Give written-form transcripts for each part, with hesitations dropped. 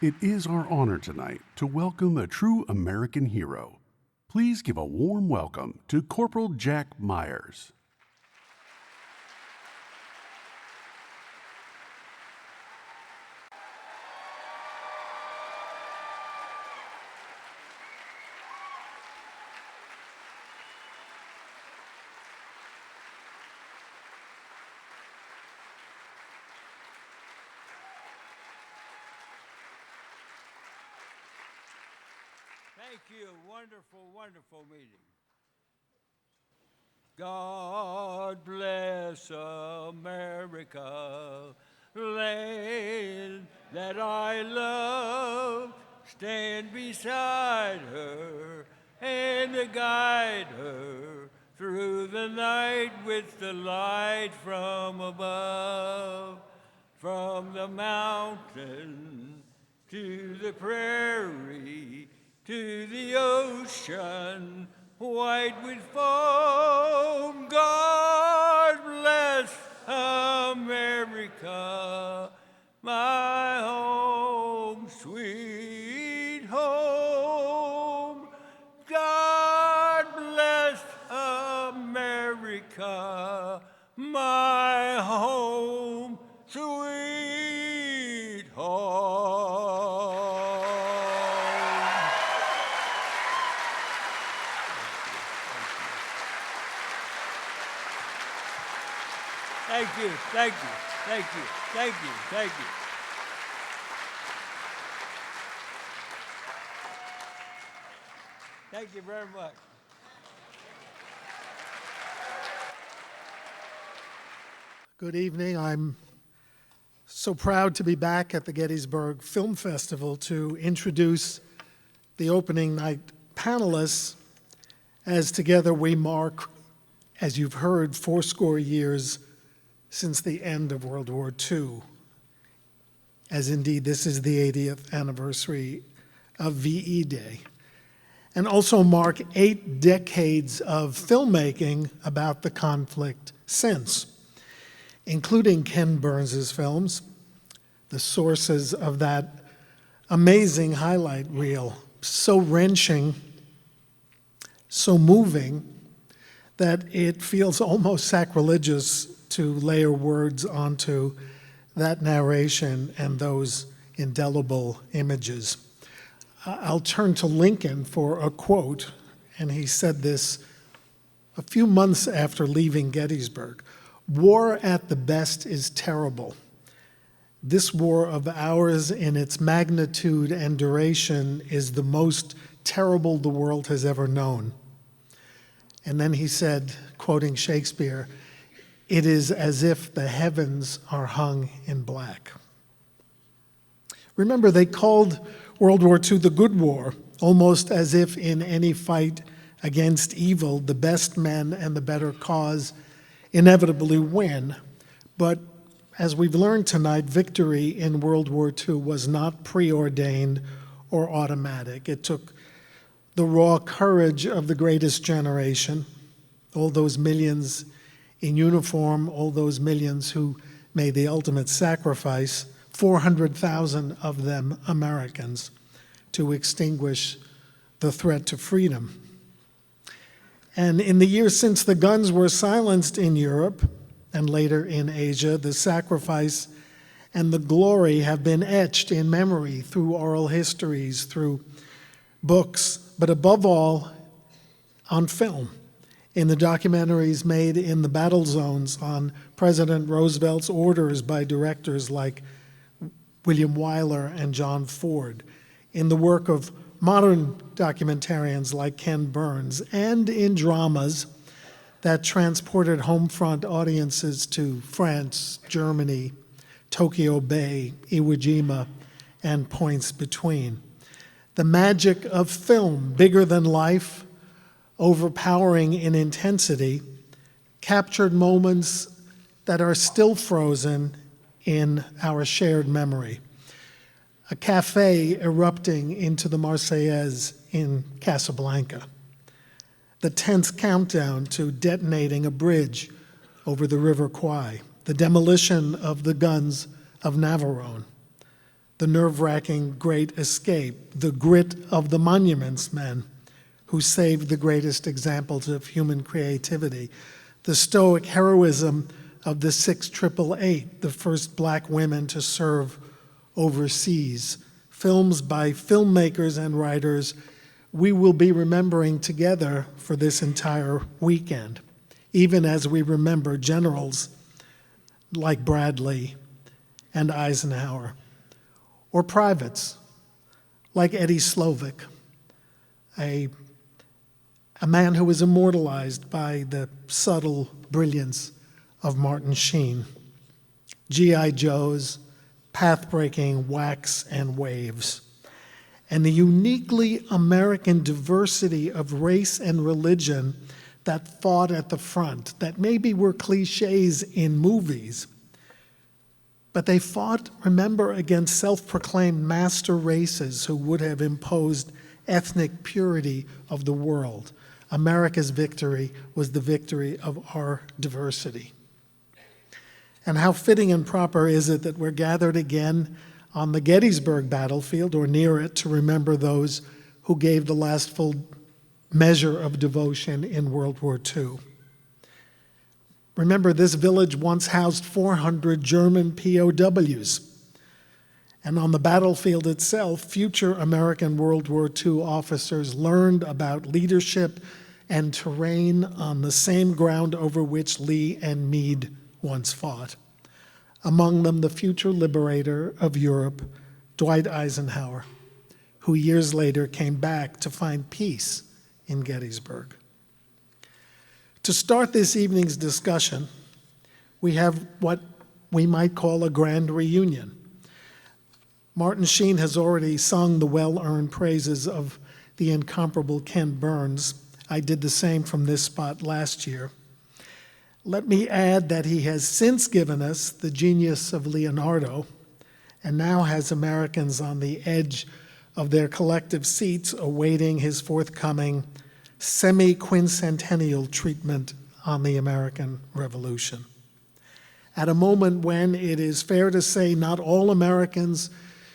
It is our honor tonight to welcome a true American hero. Please give a warm welcome to Corporal Jack Myers. Thank you. Wonderful, wonderful meeting. God bless America, land that I love. Stand beside her and guide her through the night with the light from above. From the mountain to the prairie, to the ocean, white with foam. God bless America, my home, sweet home. God bless America, my home, sweet home. Thank you, thank you, thank you, thank you, thank you. Thank you very much. Good evening. I'm so proud to be back at the Gettysburg Film Festival to introduce the opening night panelists as together we mark, as you've heard, 80 years since the end of World War II, as indeed this is the 80th anniversary of VE Day, and also mark 8 decades of filmmaking about the conflict since, including Ken Burns's films, the sources of that amazing highlight reel, so wrenching, so moving, that it feels almost sacrilegious to layer words onto that narration and those indelible images. I'll turn to Lincoln for a quote, and he said this a few months after leaving Gettysburg. "War at the best is terrible. This war of ours in its magnitude and duration is the most terrible the world has ever known." And then he said, quoting Shakespeare, "It is as if the heavens are hung in black." Remember, they called World War II the Good War, almost as if in any fight against evil, the best men and the better cause inevitably win. But as we've learned tonight, victory in World War II was not preordained or automatic. It took the raw courage of the greatest generation, all those millions in uniform, all those millions who made the ultimate sacrifice, 400,000 of them Americans, to extinguish the threat to freedom. And in the years since the guns were silenced in Europe and later in Asia, the sacrifice and the glory have been etched in memory through oral histories, through books, but above all, on film, in the documentaries made in the battle zones on President Roosevelt's orders by directors like William Wyler and John Ford, in the work of modern documentarians like Ken Burns, and in dramas that transported home front audiences to France, Germany, Tokyo Bay, Iwo Jima, and points between. The magic of film, bigger than life, overpowering in intensity, captured moments that are still frozen in our shared memory. A cafe erupting into the Marseillaise in Casablanca. The tense countdown to detonating a bridge over the River Kwai. The demolition of the guns of Navarone. the nerve-wracking Great Escape, the grit of the Monuments Men, who saved the greatest examples of human creativity, the stoic heroism of the 6888, the first black women to serve overseas, films by filmmakers and writers we will be remembering together for this entire weekend, even as we remember generals like Bradley and Eisenhower, or privates like Eddie Slovik, a man who was immortalized by the subtle brilliance of Martin Sheen, G.I. Joes, path-breaking whacks and waves, and the uniquely American diversity of race and religion that fought at the front, that maybe were cliches in movies, but they fought, remember, against self-proclaimed master races who would have imposed ethnic purity of the world. America's victory was the victory of our diversity. And how fitting and proper is it that we're gathered again on the Gettysburg battlefield or near it to remember those who gave the last full measure of devotion in World War II. Remember, this village once housed 400 German POWs. And on the battlefield itself, future American World War II officers learned about leadership and terrain on the same ground over which Lee and Meade once fought. Among them, the future liberator of Europe, Dwight Eisenhower, who years later came back to find peace in Gettysburg. To start this evening's discussion, we have what we might call a grand reunion. Martin Sheen has already sung the well-earned praises of the incomparable Ken Burns. I did the same from this spot last year. Let me add that he has since given us the genius of Leonardo and now has Americans on the edge of their collective seats awaiting his forthcoming semi-quincentennial treatment on the American Revolution. At a moment when it is fair to say not all Americans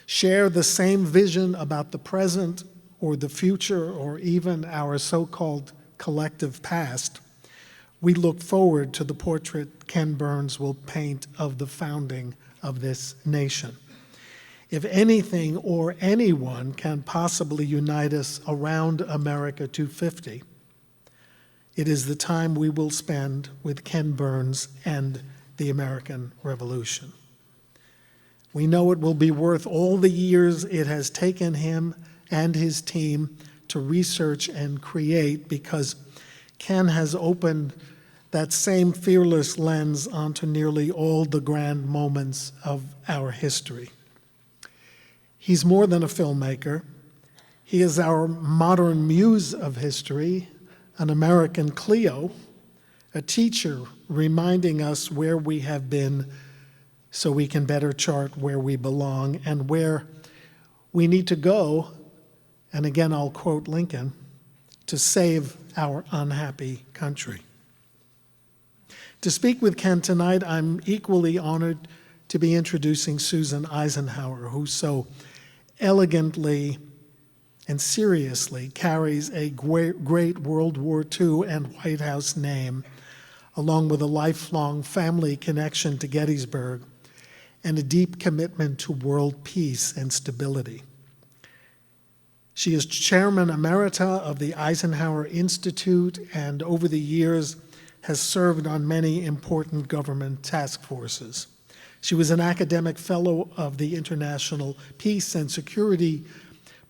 share the same vision about the present or the future or even our so-called collective past, we look forward to the portrait Ken Burns will paint of the founding of this nation. If anything or anyone can possibly unite us around America 250, it is the time we will spend with Ken Burns and the American Revolution. We know it will be worth all the years it has taken him and his team to research and create, because Ken has opened that same fearless lens onto nearly all the grand moments of our history. He's more than a filmmaker. He is our modern muse of history, an American Cleo, a teacher reminding us where we have been so we can better chart where we belong and where we need to go, and again I'll quote Lincoln, to save our unhappy country. To speak with Ken tonight, I'm equally honored to be introducing Susan Eisenhower, who so elegantly and seriously carries a great World War II and White House name, along with a lifelong family connection to Gettysburg and a deep commitment to world peace and stability. She is Chairman Emerita of the Eisenhower Institute and over the years has served on many important government task forces. She was an academic fellow of the International Peace and Security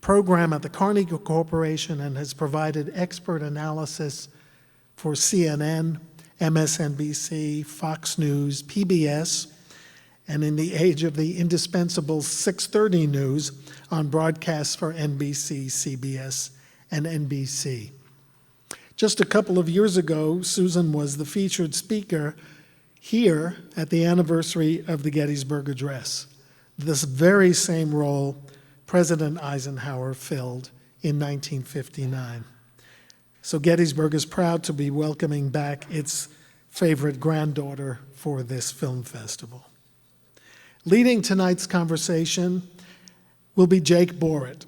Program at the Carnegie Corporation and has provided expert analysis for CNN, MSNBC, Fox News, PBS, and in the age of the indispensable 6:30 news on broadcasts for NBC, CBS, and NBC. Just a couple of years ago, Susan was the featured speaker here at the anniversary of the Gettysburg Address, this very same role President Eisenhower filled in 1959. So Gettysburg is proud to be welcoming back its favorite granddaughter for this film festival. Leading tonight's conversation will be Jake Borrett.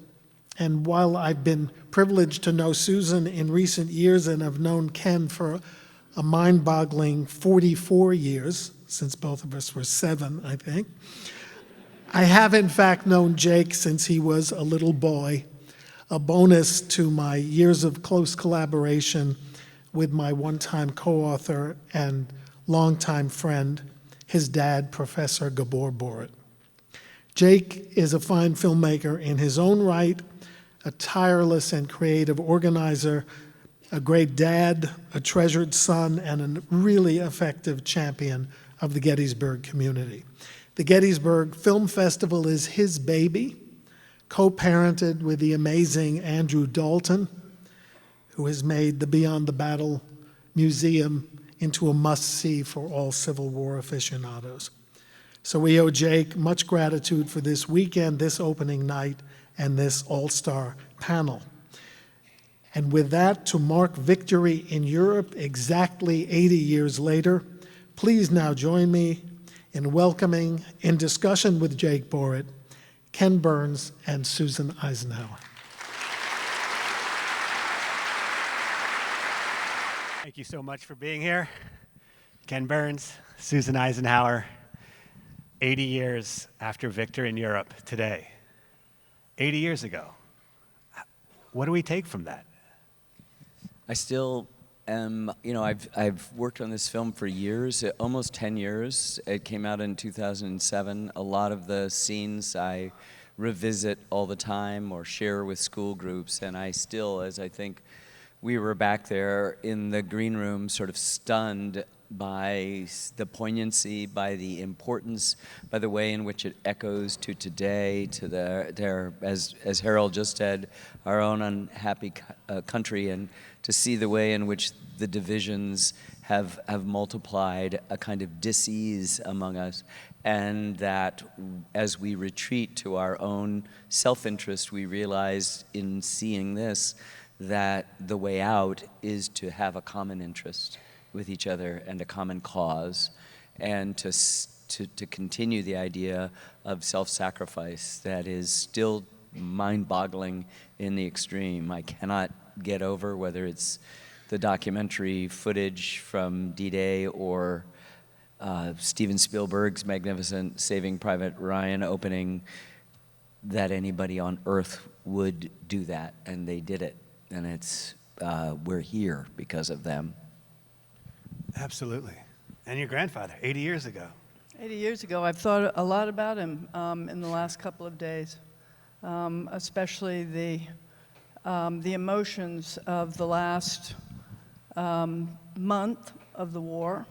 And while I've been privileged to know Susan in recent years and have known Ken for a mind-boggling 44 years, since both of us were 7, I think, I have in fact known Jake since he was a little boy, a bonus to my years of close collaboration with my one-time co-author and longtime friend, his dad, Professor Gabor Borrett. Jake is a fine filmmaker in his own right, a tireless and creative organizer, a great dad, a treasured son, and a really effective champion of the Gettysburg community. The Gettysburg Film Festival is his baby, co-parented with the amazing Andrew Dalton, who has made the Beyond the Battle Museum into a must-see for all Civil War aficionados. So we owe Jake much gratitude for this weekend, this opening night, and this all-star panel. And with that, to mark victory in Europe exactly 80 years later, please now join me in welcoming, in discussion with Jake Borrett, Ken Burns and Susan Eisenhower. Thank you so much for being here. Ken Burns, Susan Eisenhower, 80 years after victory in Europe today. 80 years ago. What do we take from that? I still am, I've worked on this film for years, almost 10 years. It came out in 2007. A lot of the scenes I revisit all the time or share with school groups, and I still, as I think we were back there in the green room, sort of stunned by the poignancy, by the importance, by the way in which it echoes to today, to as Harold just said, our own unhappy country, and to see the way in which the divisions have multiplied a kind of dis-ease among us, and that as we retreat to our own self-interest, we realize in seeing this that the way out is to have a common interest with each other and a common cause, and to continue the idea of self-sacrifice that is still mind-boggling in the extreme. I cannot get over whether it's the documentary footage from D-Day or Steven Spielberg's magnificent Saving Private Ryan opening, that anybody on earth would do that, and they did it. And it's, we're here because of them. Absolutely. And your grandfather, 80 years ago. 80 years ago, I've thought a lot about him in the last couple of days, especially the emotions of the last month of the war.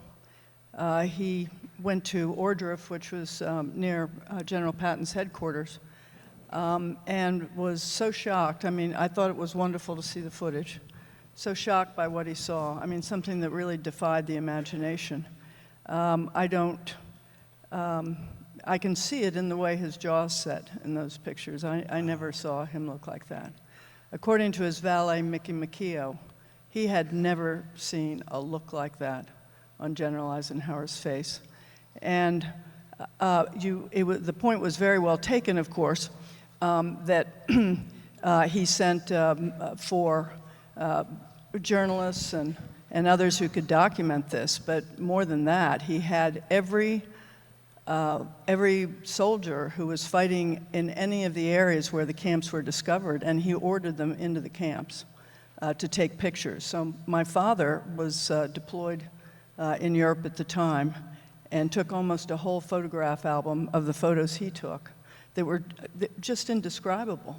He went to Ohrdruf, which was near General Patton's headquarters, and was so shocked. I mean, I thought it was wonderful to see the footage. So shocked by what he saw. I mean, something that really defied the imagination. I can see it in the way his jaw's set in those pictures. I never saw him look like that. According to his valet, Mickey McKeough, he had never seen a look like that on General Eisenhower's face. And the point was very well taken, of course, that he sent for journalists and others who could document this, but more than that, he had every soldier who was fighting in any of the areas where the camps were discovered, and he ordered them into the camps to take pictures. So my father was deployed in Europe at the time and took almost a whole photograph album of the photos he took that were just indescribable.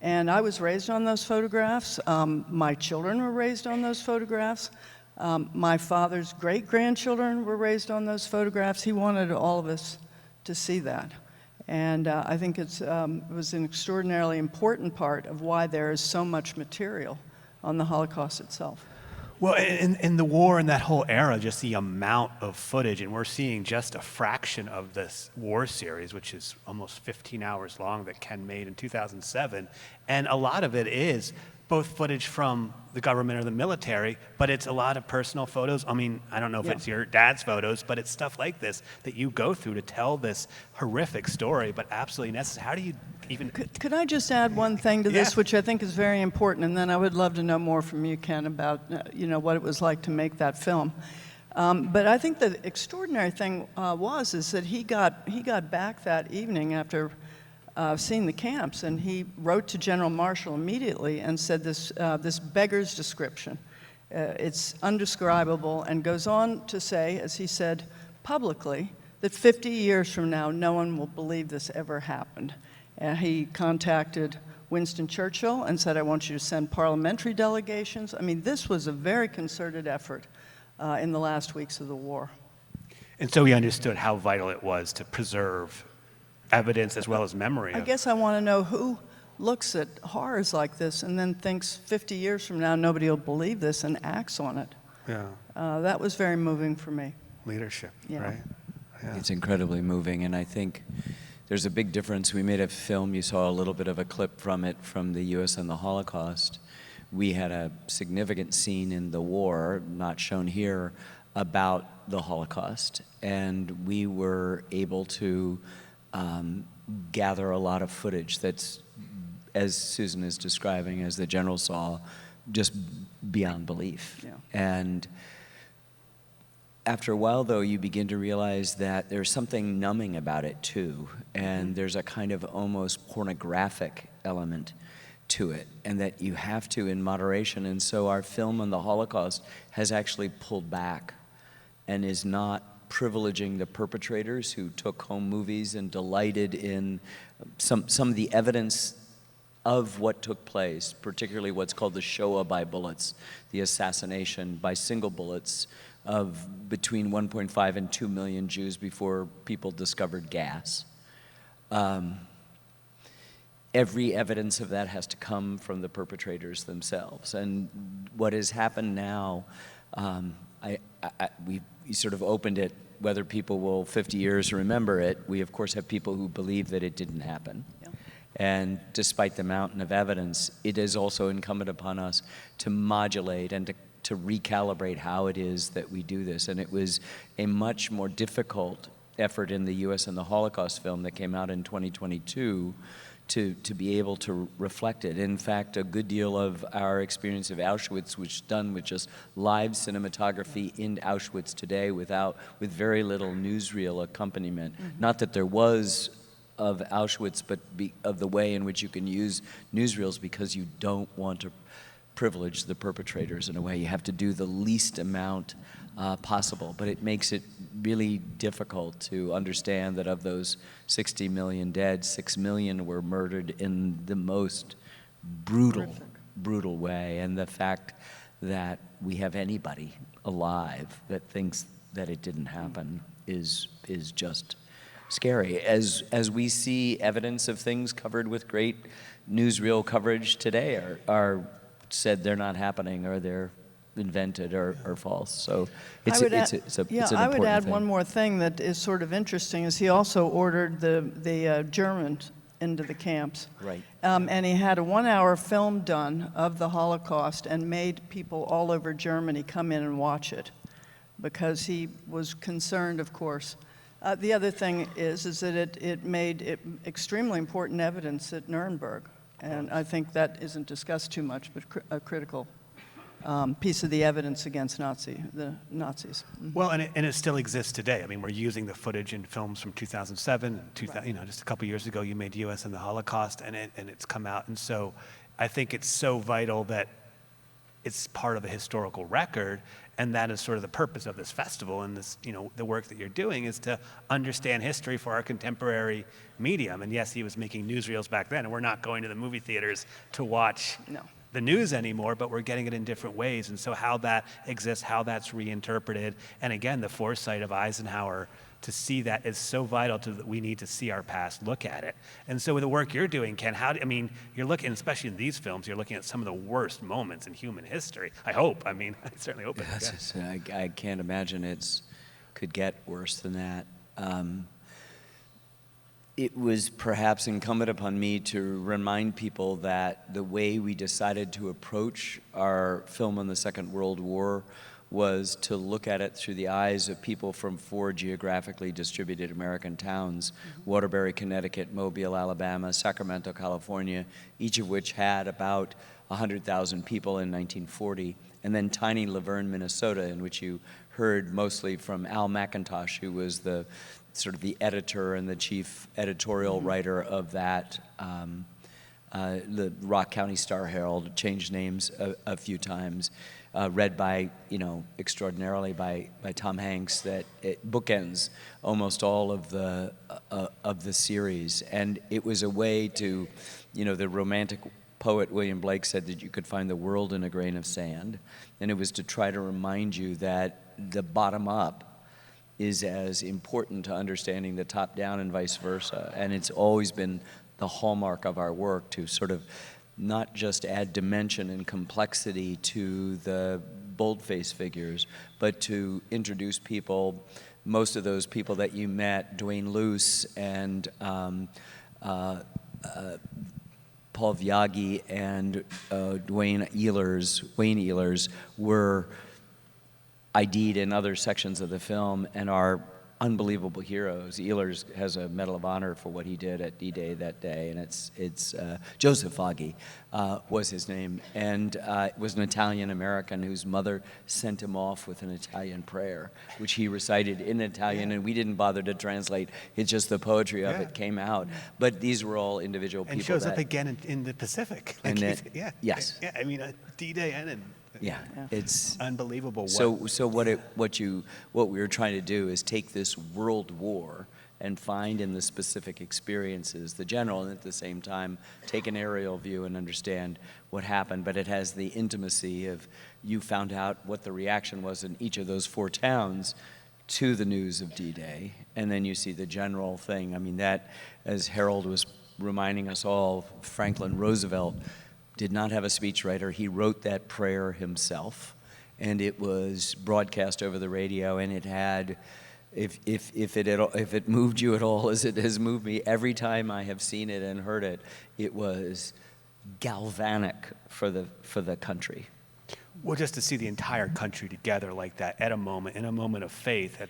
And I was raised on those photographs. My children were raised on those photographs. My father's great-grandchildren were raised on those photographs. He wanted all of us to see that. And I think it was an extraordinarily important part of why there is so much material on the Holocaust itself. Well, in the war and that whole era, just the amount of footage, and we're seeing just a fraction of this war series, which is almost 15 hours long, that Ken made in 2007, And a lot of it is both footage from the government or the military, but it's a lot of personal photos. I mean, I don't know if it's your dad's photos, but it's stuff like this that you go through to tell this horrific story, but absolutely necessary. How do you even... Could I just add one thing to this, which I think is very important, and then I would love to know more from you, Ken, about what it was like to make that film. But I think the extraordinary thing is that he got back that evening after seeing the camps, and he wrote to General Marshall immediately and said this beggars description. It's undescribable, and goes on to say, as he said publicly, that 50 years from now, no one will believe this ever happened. He contacted Winston Churchill and said, I want you to send parliamentary delegations. I mean, this was a very concerted effort in the last weeks of the war. And so he understood how vital it was to preserve evidence as well as memory. I guess I want to know who looks at horrors like this and then thinks 50 years from now nobody will believe this and acts on it. Yeah. That was very moving for me. Leadership, Yeah. right? Yeah. It's incredibly moving, and I think there's a big difference. We made a film, you saw a little bit of a clip from it, from the U.S. and the Holocaust. We had a significant scene in the war, not shown here, about the Holocaust, and we were able to gather a lot of footage that's, as Susan is describing, as the general saw, just beyond belief. Yeah. And after a while, though, you begin to realize that there's something numbing about it, too, and there's a kind of almost pornographic element to it, and that you have to in moderation. And so our film on the Holocaust has actually pulled back and is not privileging the perpetrators who took home movies and delighted in some of the evidence of what took place, particularly what's called the Shoah by bullets, the assassination by single bullets of between 1.5 and 2 million Jews before people discovered gas. Every evidence of that has to come from the perpetrators themselves. And what has happened now, we sort of opened it, whether people will 50 years remember it. We, of course, have people who believe that it didn't happen. Yeah. And despite the mountain of evidence, it is also incumbent upon us to modulate and to recalibrate how it is that we do this. And it was a much more difficult effort in the U.S. and the Holocaust film that came out in 2022 to be able to reflect it. In fact, a good deal of our experience of Auschwitz was done with just live cinematography in Auschwitz today with very little newsreel accompaniment. Mm-hmm. Not that there was of Auschwitz, but of the way in which you can use newsreels, because you don't want to privilege the perpetrators in a way. You have to do the least amount possible, but it makes it really difficult to understand that of those 60 million dead, 6 million were murdered in the most brutal way. And the fact that we have anybody alive that thinks that it didn't happen is just scary. As we see evidence of things covered with great newsreel coverage today are said they're not happening, or they're invented or false. So it's an important thing. I would add one more thing that is sort of interesting, is he also ordered the Germans into the camps. Right. And he had a 1-hour film done of the Holocaust and made people all over Germany come in and watch it, because he was concerned, of course. The other thing is that it made extremely important evidence at Nuremberg. And I think that isn't discussed too much, but a critical piece of the evidence against the Nazis. Mm-hmm. Well, and it still exists today. I mean, we're using the footage in films from 2007, right. Just a couple years ago, you made U.S. and the Holocaust, and it's come out. And so I think it's so vital that it's part of the historical record, and that is sort of the purpose of this festival and this, the work that you're doing is to understand history for our contemporary medium. And yes, he was making newsreels back then, and we're not going to the movie theaters to watch the news anymore, but we're getting it in different ways. And so how that exists, how that's reinterpreted, and again, the foresight of Eisenhower to see that is so vital to that we need to see our past, look at it. And so with the work you're doing, Ken, you're looking, especially in these films, you're looking at some of the worst moments in human history. I hope. I certainly hope. Yes, I can't imagine could get worse than that. it was perhaps incumbent upon me to remind people that the way we decided to approach our film on the Second World War was to look at it through the eyes of people from 4 geographically distributed American towns, Waterbury, Connecticut, Mobile, Alabama, Sacramento, California, each of which had about 100,000 people in 1940, and then tiny Laverne, Minnesota, in which you heard mostly from Al McIntosh, who was the sort of the editor and the chief editorial writer of that, the Rock County Star-Herald, changed names a few times, read by, extraordinarily by Tom Hanks, that it bookends almost all of the series. And it was a way to, the romantic poet William Blake said that you could find the world in a grain of sand, and it was to try to remind you that the bottom up is as important to understanding the top down and vice versa. And it's always been the hallmark of our work to sort of not just add dimension and complexity to the boldface figures, but to introduce people, most of those people that you met, Dwayne Luce and Paul Viaggi and Wayne Ehlers were ID'd in other sections of the film and are unbelievable heroes. Ehlers has a Medal of Honor for what he did at D-Day that day, and it's Joseph Foggy was his name, and was an Italian-American whose mother sent him off with an Italian prayer, which he recited in Italian, and we didn't bother to translate. It's just the poetry of it came out. But these were all individual people. And shows up again in the Pacific. And Yes. Yeah, I mean, D-Day and in. Yeah, it's unbelievable. So what we were trying to do is take this world war and find in the specific experiences the general, and at the same time take an aerial view and understand what happened. But it has the intimacy of, you found out what the reaction was in each of those 4 towns to the news of D-Day, and then you see the general thing. I mean, that, as Harold was reminding us all, Franklin Roosevelt did not have a speechwriter. He wrote that prayer himself, and it was broadcast over the radio, and it had, if it moved you at all as it has moved me, every time I have seen it and heard it, it was galvanic for the country. Well, just to see the entire country together like that in a moment of faith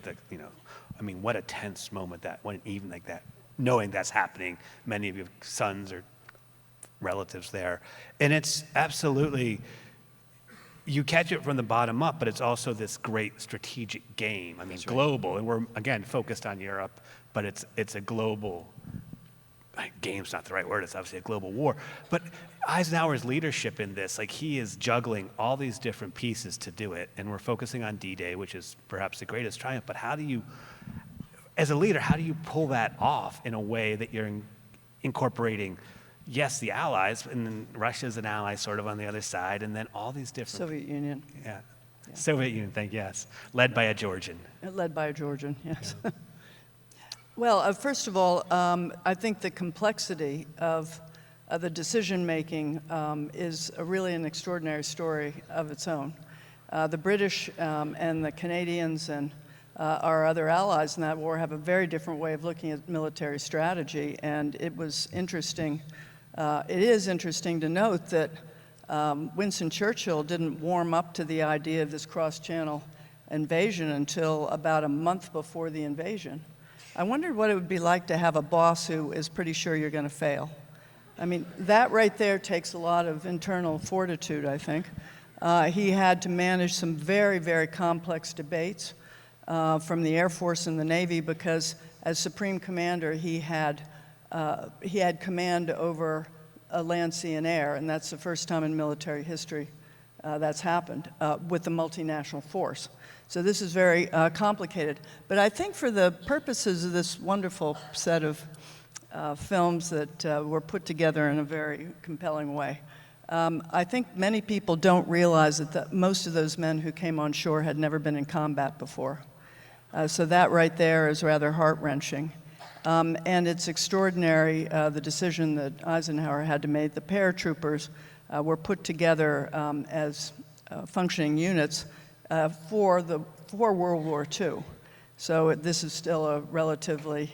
what a tense moment that, when even like that, knowing that's happening, many of your sons or relatives there. And it's absolutely, you catch it from the bottom up, but it's also this great strategic game. I mean, that's global, and we're, again, focused on Europe, but it's a global, game's not the right word, it's obviously a global war. But Eisenhower's leadership in this, he is juggling all these different pieces to do it, and we're focusing on D-Day, which is perhaps the greatest triumph, but how do you, as a leader, how do you pull that off in a way that you're incorporating, yes, the Allies, and then Russia's an ally sort of on the other side, and then all these different... Soviet Union. Yeah. Soviet Union, yes. Led by a Georgian. Led by a Georgian, yes. Yeah. Well, first of all, I think the complexity of the decision-making is really an extraordinary story of its own. The British and the Canadians and our other allies in that war have a very different way of looking at military strategy, and it was interesting. It is interesting to note that Winston Churchill didn't warm up to the idea of this cross-channel invasion until about a month before the invasion. I wondered what it would be like to have a boss who is pretty sure you're going to fail. I mean, that right there takes a lot of internal fortitude, I think. He had to manage some very, very complex debates from the Air Force and the Navy, because as Supreme Commander, he had command over land, sea, and air, and that's the first time in military history that's happened with a multinational force. So this is very complicated. But I think for the purposes of this wonderful set of films that were put together in a very compelling way, I think many people don't realize that most of those men who came on shore had never been in combat before. So that right there is rather heart-wrenching. And it's extraordinary, the decision that Eisenhower had to make. The paratroopers were put together as functioning units for World War II. So this is still a relatively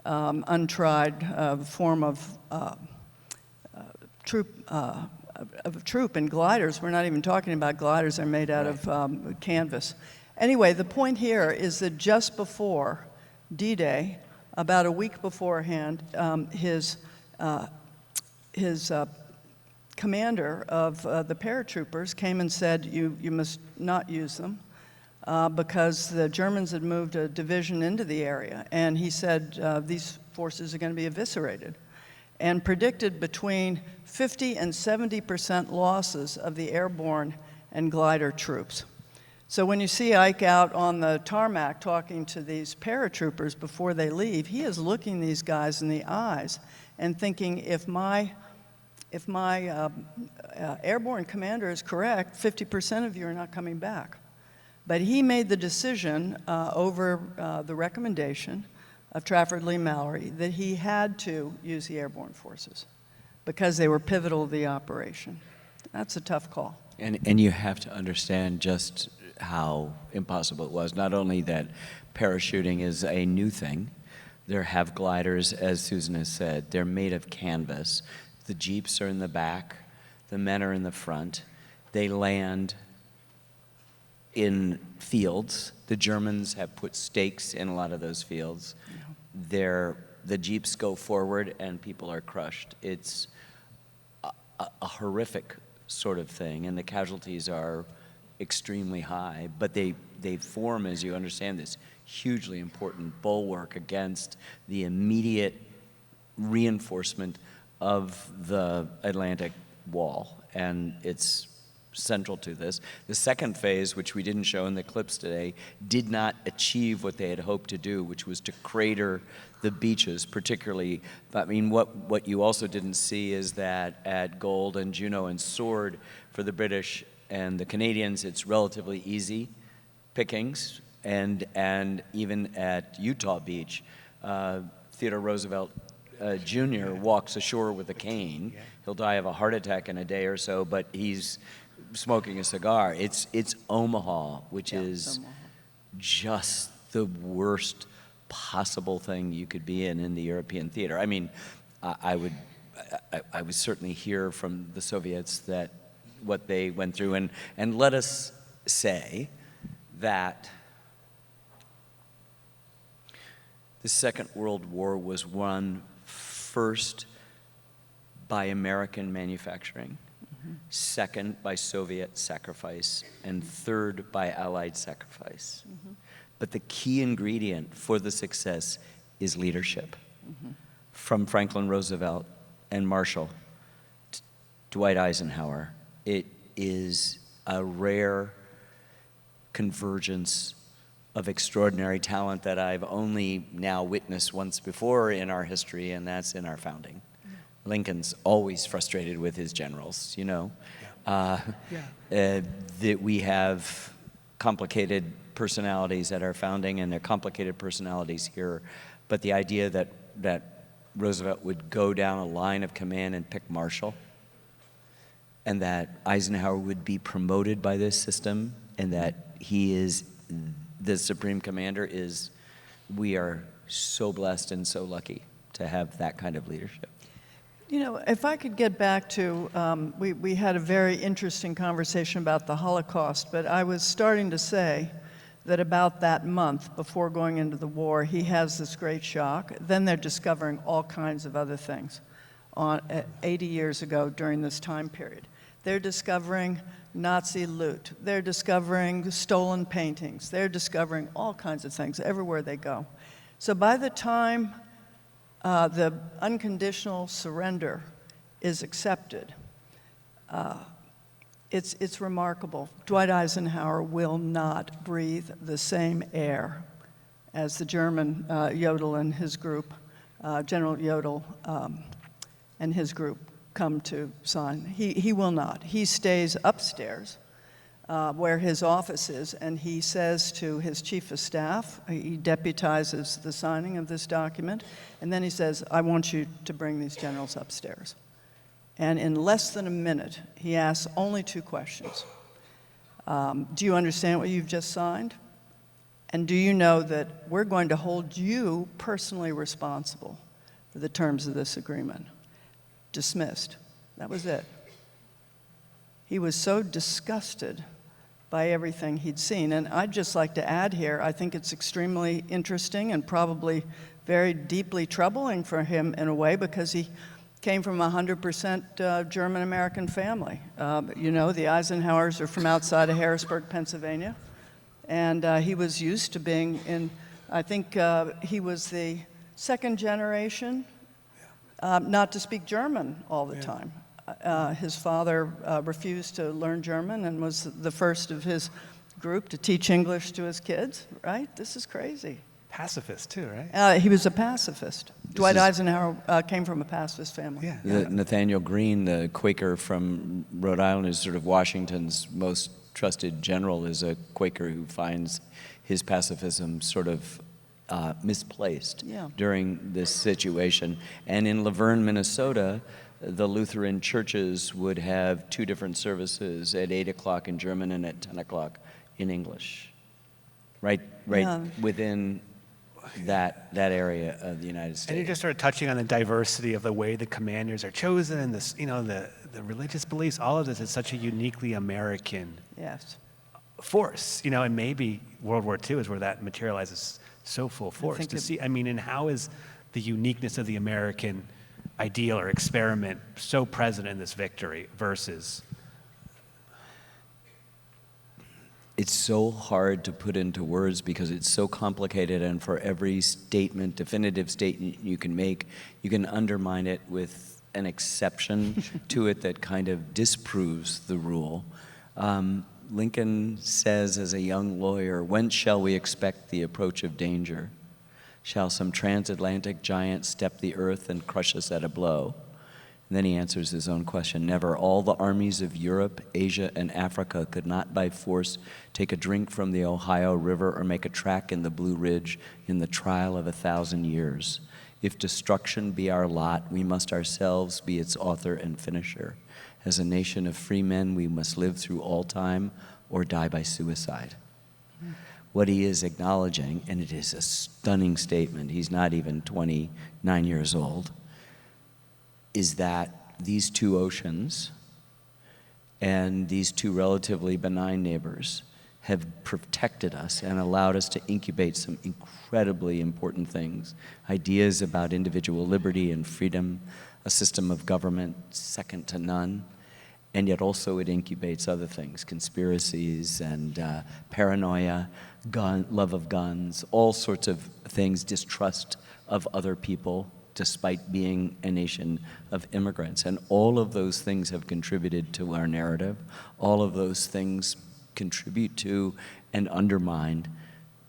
untried form of troop and gliders. We're not even talking about gliders. They're made out of canvas. Anyway, the point here is that just before D-Day, about a week beforehand, his commander of the paratroopers came and said, you must not use them because the Germans had moved a division into the area. And he said, these forces are going to be eviscerated, and predicted between 50 and 70% losses of the airborne and glider troops. So when you see Ike out on the tarmac talking to these paratroopers before they leave, he is looking these guys in the eyes and thinking, if my airborne commander is correct, 50% of you are not coming back. But he made the decision over the recommendation of Trafford Leigh-Mallory that he had to use the airborne forces because they were pivotal to the operation. That's a tough call. And you have to understand just how impossible it was. Not only that parachuting is a new thing, there have gliders, as Susan has said, they're made of canvas. The jeeps are in the back, the men are in the front. They land in fields. The Germans have put stakes in a lot of those fields. The jeeps go forward and people are crushed. It's a horrific sort of thing, and the casualties are extremely high, but they form, as you understand this, hugely important bulwark against the immediate reinforcement of the Atlantic Wall, and it's central to this. The second phase, which we didn't show in the clips today, did not achieve what they had hoped to do, which was to crater the beaches, particularly. I mean, what you also didn't see is that at Gold and Juno and Sword, for the British and the Canadians, it's relatively easy pickings, and even at Utah Beach, Theodore Roosevelt Jr. walks ashore with a cane. He'll die of a heart attack in a day or so, but he's smoking a cigar. It's Omaha, which is Omaha. Just the worst possible thing you could be in the European theater. I mean, I would certainly hear from the Soviets that what they went through, and let us say that the Second World War was won first by American manufacturing, second by Soviet sacrifice, and third by Allied sacrifice. But the key ingredient for the success is leadership. From Franklin Roosevelt and Marshall to Dwight Eisenhower, it is a rare convergence of extraordinary talent that I've only now witnessed once before in our history, and that's in our founding. Lincoln's always frustrated with his generals, you know. That we have complicated personalities at our founding, and they're complicated personalities here. But the idea that Roosevelt would go down a line of command and pick Marshall, and that Eisenhower would be promoted by this system, and that he is the supreme commander, we are so blessed and so lucky to have that kind of leadership. You know, if I could get back to, we had a very interesting conversation about the Holocaust, but I was starting to say that about that month before going into the war, he has this great shock. Then they're discovering all kinds of other things 80 years ago during this time period. They're discovering Nazi loot. They're discovering stolen paintings. They're discovering all kinds of things everywhere they go. So by the time the unconditional surrender is accepted, it's remarkable. Dwight Eisenhower will not breathe the same air as the German Jodl and his group, General Jodl and his group come to sign. He will not. He stays upstairs where his office is, and he says to his chief of staff, he deputizes the signing of this document, and then he says, I want you to bring these generals upstairs. And in less than a minute, he asks only 2 questions. Do you understand what you've just signed? And do you know that we're going to hold you personally responsible for the terms of this agreement? Dismissed. That was it. He was so disgusted by everything he'd seen. And I'd just like to add here, I think it's extremely interesting and probably very deeply troubling for him in a way, because he came from a 100% German-American family. You know, the Eisenhowers are from outside of Harrisburg, Pennsylvania. And he was used to being in, I think he was the second generation not to speak German all the time. His father refused to learn German and was the first of his group to teach English to his kids, right? This is crazy. Pacifist too, right? He was a pacifist. Dwight Eisenhower came from a pacifist family. Yeah. Nathaniel Greene, the Quaker from Rhode Island, is sort of Washington's most trusted general, is a Quaker who finds his pacifism sort of misplaced during this situation. And in Laverne, Minnesota, the Lutheran churches would have two different services at 8 o'clock in German and at 10 o'clock in English. Right within that area of the United States. And you just started touching on the diversity of the way the commanders are chosen, this, you know, the religious beliefs, all of this is such a uniquely American force, you know, and maybe World War II is where that materializes so full force to see. I mean, and how is the uniqueness of the American ideal or experiment so present in this victory versus? It's so hard to put into words because it's so complicated, and for every statement, definitive statement you can make, you can undermine it with an exception to it that kind of disproves the rule. Lincoln says as a young lawyer, "Whence shall we expect the approach of danger? Shall some transatlantic giant step the earth and crush us at a blow?" And then he answers his own question, "Never. All the armies of Europe, Asia, and Africa could not by force take a drink from the Ohio River or make a track in the Blue Ridge in the trial of 1,000 years. If destruction be our lot, we must ourselves be its author and finisher. As a nation of free men, we must live through all time or die by suicide." What he is acknowledging, and it is a stunning statement, he's not even 29 years old, is that these two oceans and these two relatively benign neighbors have protected us and allowed us to incubate some incredibly important things. Ideas about individual liberty and freedom, a system of government second to none, and yet also it incubates other things, conspiracies and paranoia, love of guns, all sorts of things, distrust of other people, despite being a nation of immigrants. And all of those things have contributed to our narrative. All of those things contribute to and undermine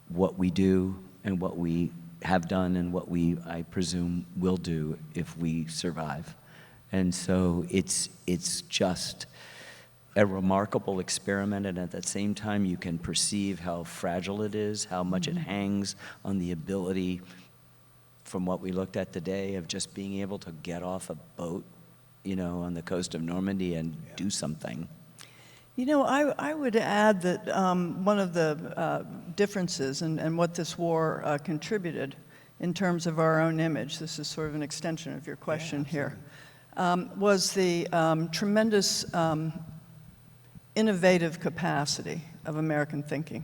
what we do and what we have done and what we, I presume, will do if we survive. And so it's just a remarkable experiment, and at the same time you can perceive how fragile it is, how much it hangs on the ability, from what we looked at today, of just being able to get off a boat, you know, on the coast of Normandy and do something. You know, I would add that one of the differences and what this war contributed in terms of our own image, this is sort of an extension of your question here, was the tremendous innovative capacity of American thinking.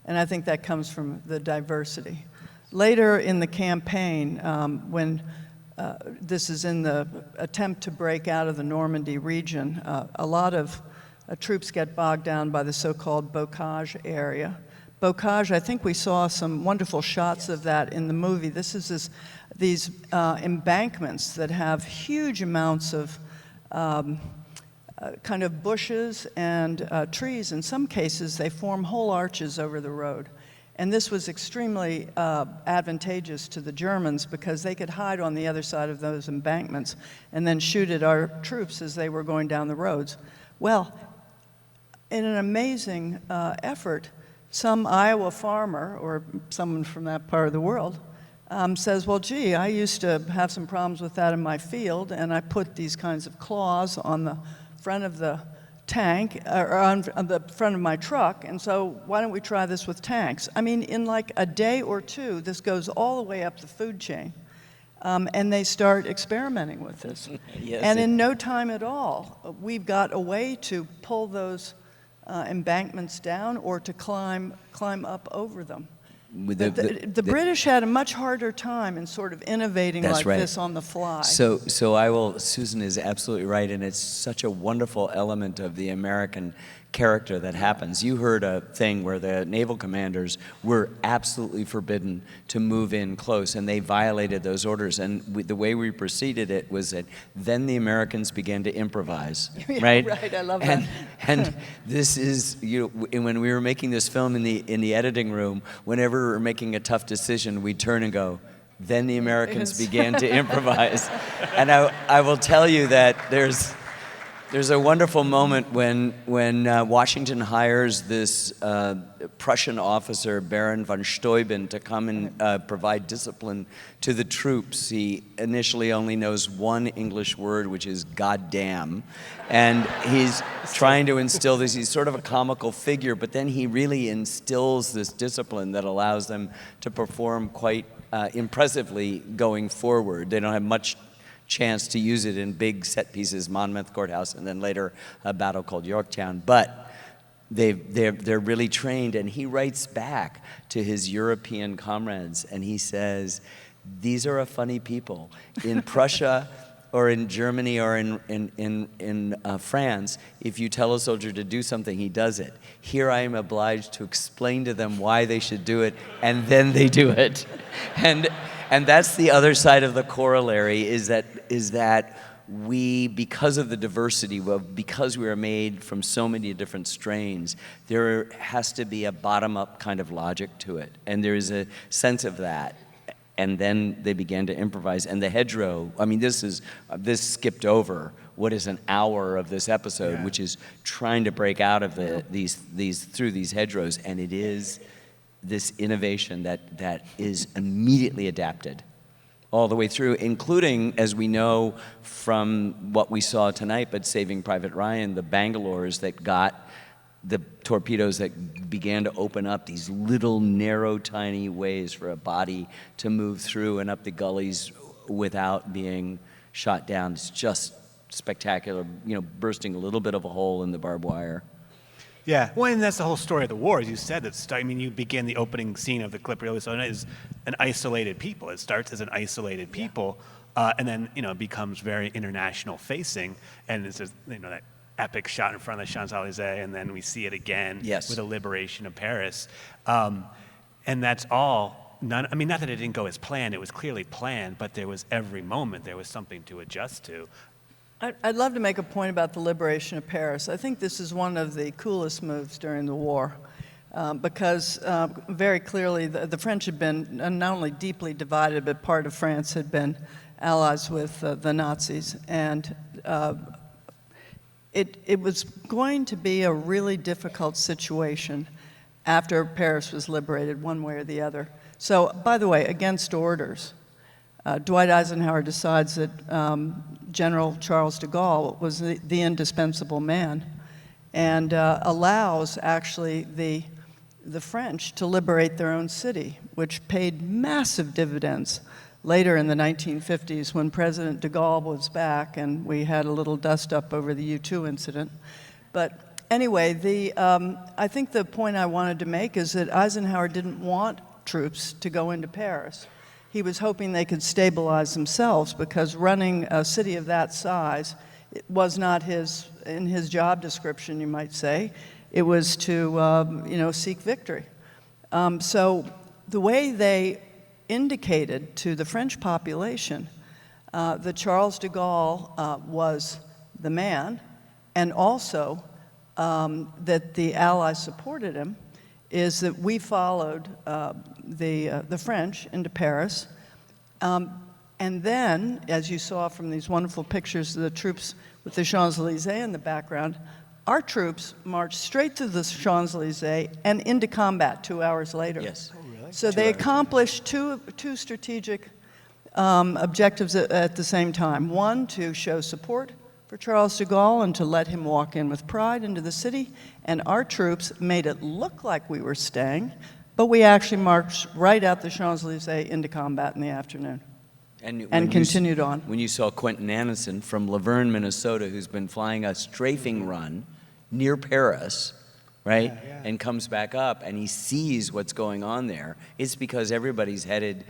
And I think that comes from the diversity. Later in the campaign, when this is in the attempt to break out of the Normandy region, a lot of troops get bogged down by the so-called bocage area. Bocage, I think we saw some wonderful shots of that in the movie. This is these embankments that have huge amounts of kind of bushes and trees. In some cases, they form whole arches over the road. And this was extremely advantageous to the Germans because they could hide on the other side of those embankments and then shoot at our troops as they were going down the roads. Well, in an amazing effort, some Iowa farmer or someone from that part of the world says, well, gee, I used to have some problems with that in my field, and I put these kinds of claws on the front of the tank or on the front of my truck, and so why don't we try this with tanks? I mean, in like a day or two, this goes all the way up the food chain, and they start experimenting with this. Yes, and in no time at all, we've got a way to pull those embankments down or to climb up over them. With The British had a much harder time in sort of innovating That's like right. this on the fly. So I will, Susan is absolutely right, and it's such a wonderful element of the American character that happens. You heard a thing where the naval commanders were absolutely forbidden to move in close, and they violated those orders. And the way we proceeded it was that then the Americans began to improvise, right? Right, I love and, that. And this is, when we were making this film in the editing room, whenever we were making a tough decision, we'd turn and go, then the Americans began to improvise. And I will tell you that there's a wonderful moment when Washington hires this Prussian officer, Baron von Steuben, to come and provide discipline to the troops. He initially only knows one English word, which is goddamn, and he's trying to instill this. He's sort of a comical figure, but then he really instills this discipline that allows them to perform quite impressively going forward. They don't have much chance to use it in big set pieces, Monmouth Courthouse, and then later a battle called Yorktown. But they're really trained, and he writes back to his European comrades, and he says, these are a funny people. In Prussia or in Germany or in France, if you tell a soldier to do something, he does it. Here I am obliged to explain to them why they should do it, and then they do it. And that's the other side of the corollary, is that we, because of the diversity, because we are made from so many different strains, there has to be a bottom-up kind of logic to it. And there is a sense of that. And then they began to improvise. And the hedgerow, I mean, this skipped over what is an hour of this episode, which is trying to break out of through these hedgerows. And it is this innovation that is immediately adapted all the way through, including, as we know from what we saw tonight, but Saving Private Ryan, the Bangalores that got the torpedoes that began to open up these little narrow tiny ways for a body to move through and up the gullies without being shot down. It's just spectacular, bursting a little bit of a hole in the barbed wire. Yeah, well, and that's the whole story of the war, as you said. You begin the opening scene of the clip really so as an isolated people. It starts as an isolated people, and then it becomes very international facing, and it's just, that epic shot in front of the Champs-Élysées, and then we see it again with the liberation of Paris, and that's all. Not that it didn't go as planned. It was clearly planned, but there was every moment there was something to adjust to. I'd love to make a point about the liberation of Paris. I think this is one of the coolest moves during the war because very clearly the French had been not only deeply divided, but part of France had been allies with the Nazis. And it was going to be a really difficult situation after Paris was liberated, one way or the other. So, by the way, against orders, Dwight Eisenhower decides that General Charles de Gaulle was the indispensable man and allows actually the French to liberate their own city, which paid massive dividends later in the 1950s when President de Gaulle was back and we had a little dust up over the U-2 incident. But anyway, I think the point I wanted to make is that Eisenhower didn't want troops to go into Paris. He was hoping they could stabilize themselves because running a city of that size was not in his job description, you might say. It was to, seek victory. So the way they indicated to the French population that Charles de Gaulle was the man, and also that the Allies supported him, is that we followed the French into Paris. And then, as you saw from these wonderful pictures of the troops with the Champs-Élysées in the background, our troops marched straight through the Champs-Élysées and into combat 2 hours later. Yes. Oh, really? So they accomplished two strategic objectives at the same time. One, to show support for for Charles de Gaulle and to let him walk in with pride into the city. And our troops made it look like we were staying, but we actually marched right out the Champs-Élysées into combat in the afternoon. And continued on. When you saw Quentin Anderson from Laverne, Minnesota, who's been flying a strafing run near Paris, right, and comes back up and he sees what's going on there, it's because everybody's headed,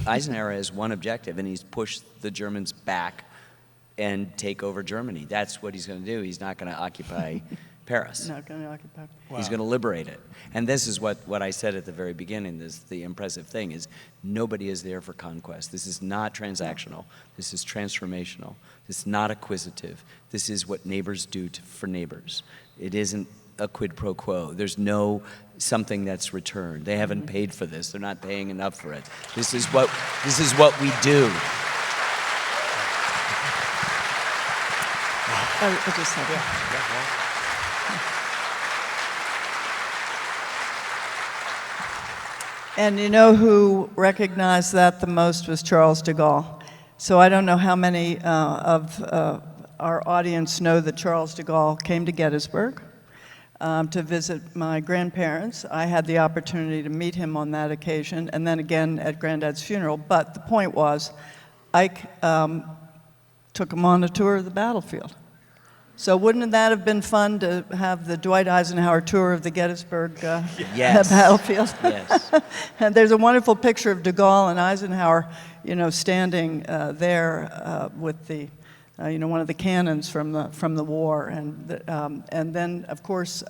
Eisenhower has one objective, and he's pushed the Germans back and take over Germany. That's what he's going to do. He's not going to occupy Paris. Not going to occupy. Wow. He's going to liberate it. And this is what I said at the very beginning, the impressive thing is nobody is there for conquest. This is not transactional. This is transformational. This is not acquisitive. This is what neighbors do for neighbors. It isn't a quid pro quo. There's no something that's returned. They haven't paid for this. They're not paying enough for it. This is what we do. I just had And you know who recognized that the most was Charles de Gaulle. So I don't know how many of our audience know that Charles de Gaulle came to Gettysburg to visit my grandparents. I had the opportunity to meet him on that occasion, and then again at Granddad's funeral. But the point was, Ike took him on a tour of the battlefield. So wouldn't that have been fun to have the Dwight Eisenhower tour of the Gettysburg battlefield? Yes. And there's a wonderful picture of de Gaulle and Eisenhower, standing there with the, one of the cannons from the war, and then of course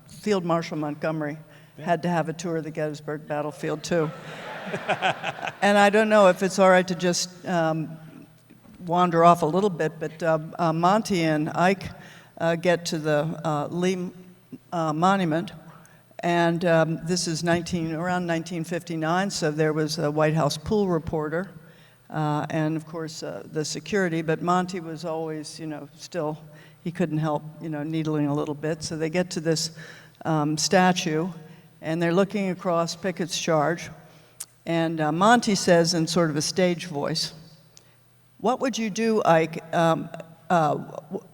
Field Marshal Montgomery had to have a tour of the Gettysburg battlefield too. And I don't know if it's all right to just wander off a little bit, but Monty and Ike get to the Lee Monument, and this is around 1959, so there was a White House pool reporter, and of course the security, but Monty was always, still, he couldn't help, needling a little bit, so they get to this statue, and they're looking across Pickett's Charge, and Monty says in sort of a stage voice, "What would you do, Ike,